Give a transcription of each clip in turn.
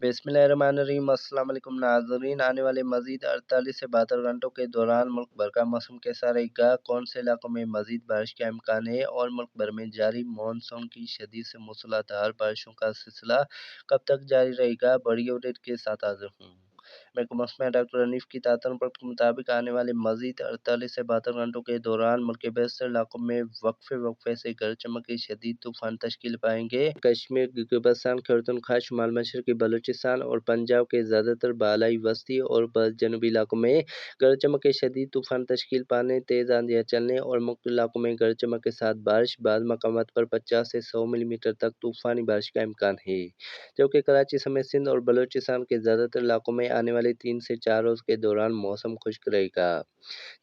बिस्मिल्लाहिर्रहमानिर्रहीम। अस्सलाम वालेकुम नाज़रीन। आने वाले मज़ीद 48 से 72 घंटों के दौरान मुल्क भर का मौसम कैसा रहेगा, कौन से इलाकों में मज़ीद बारिश का इम्कान है और मुल्क भर में जारी मानसून की शदीद से मूसलाधार बारिशों का सिलसिला कब तक जारी रहेगा, बड़ी अपडेट के साथ हाजिर हूँ। महकमा मौसम डॉक्टर हनीफ की ताज़ा रिपोर्ट के मुताबिक आने वाले मज़ीद 48 से 72 घंटों के दौरान मुल्क के बेशतर इलाकों में वक्फे से गरज चमक के शदीद तूफ़ान तश्कील पाएंगे। कश्मीर, गिलगित-बल्तिस्तान, खैबर-पख्तूनख्वा, शुमाल मशरक़ी बलूचिस्तान और पंजाब के ज़्यादातर बालाई वस्ती और जनूबी इलाकों में गरज चमक के शदीद तूफ़ान तश्कील पाने, तेज़ आंधियाँ चलने और मुख्तलिफ इलाकों में गरज चमक के साथ बारिश, बाज़ मकामात पर 50 से 100 मिलीमीटर तक तूफ़ानी बारिश का इम्कान है। जबकि कराची समेत सिंध और बलूचिस्तान के ज़्यादातर इलाकों में आने वाले 3 से 4 रोज़ के दौरान मौसम खुश्क रहेगा।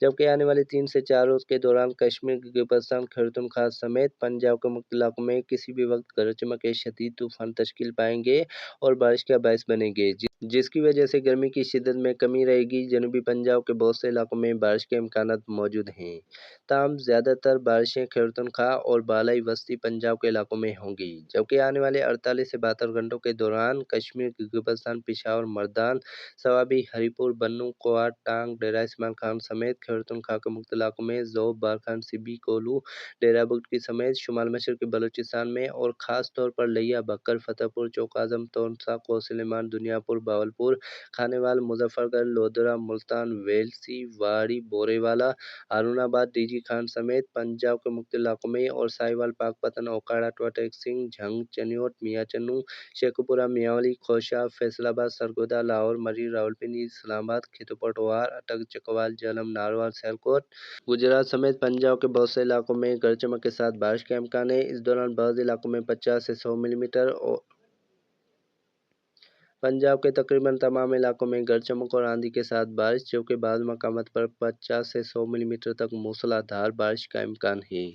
जबकि आने वाले 3 से 4 रोज़ के दौरान कश्मीर, गिलगित-बल्तिस्तान, खैबर-पख्तूनख्वा समेत पंजाब के मुख्तलिफ इलाकों में किसी भी वक्त गरज चमक के शदीद तूफ़ान तश्कील पाएंगे और बारिश का बायस बनेंगे, जिसकी वजह से गर्मी की शिद्दत में कमी रहेगी। जनूबी पंजाब के बहुत से इलाकों में बारिश के इम्कानात मौजूद हैं, ताहम ज़्यादातर बारिशें खैबर-पख्तूनख्वा और बालाई वस्ती पंजाब के इलाकों में होंगी। जबकि आने वाले 48 से 72 घंटों के दौरान कश्मीर, गिलगित-बल्तिस्तान, पेशावर, मर्दान, सवाबी, हरीपुर, बन्नू, कोआट, टांग, डेरा इस्माइल खान समेत खैबर-पख्तूनख्वा के मुख्तलिफ इलाकों में ज़ोब, बारखान, सिब्बी, कोलू, डेरा बुगटी समेत शुमाल मशरक़ी बलूचिस्तान में और ख़ास तौर पर लिया, बकर, फतेहपुर, चौक-आज़म, तौसा, कोसलीमान, दुनियापुर, बावलपुर, खानेवाल, मुजफ्फरगढ़, लोधरा, मुल्तान, वेलसी, वाड़ी, बोरेवाला, हारूनाबाद, डीजी खान समेत पंजाब के मुख्तलिफ इलाकों में और साहिवाल, पाकपतन, ओकाड़ा, टोटक सिंह, झंग, चनियोट, मियां चन्नू, शेखुपुरा, मियांवाली, खोशा, फैसलाबाद, सरगोदा, लाहौर, मरी, रावलपिंडी, इस्लामाबाद, खितपटवार, अटक, चकवाल, झेलम, नारवाल, सियालकोट, गुजरात समेत पंजाब के बहुत से इलाकों में गरज चमक के साथ बारिश का इम्कान है। इस दौरान बाज़ इलाकों में 50 से 100 मिलीमीटर और पंजाब के तकरीबन तमाम इलाकों में गरज चमक और आंधी के साथ बारिश, जबकि बाज़ मकामात पर 50 से 100 मिलीमीटर तक मूसलाधार बारिश का इम्कान है।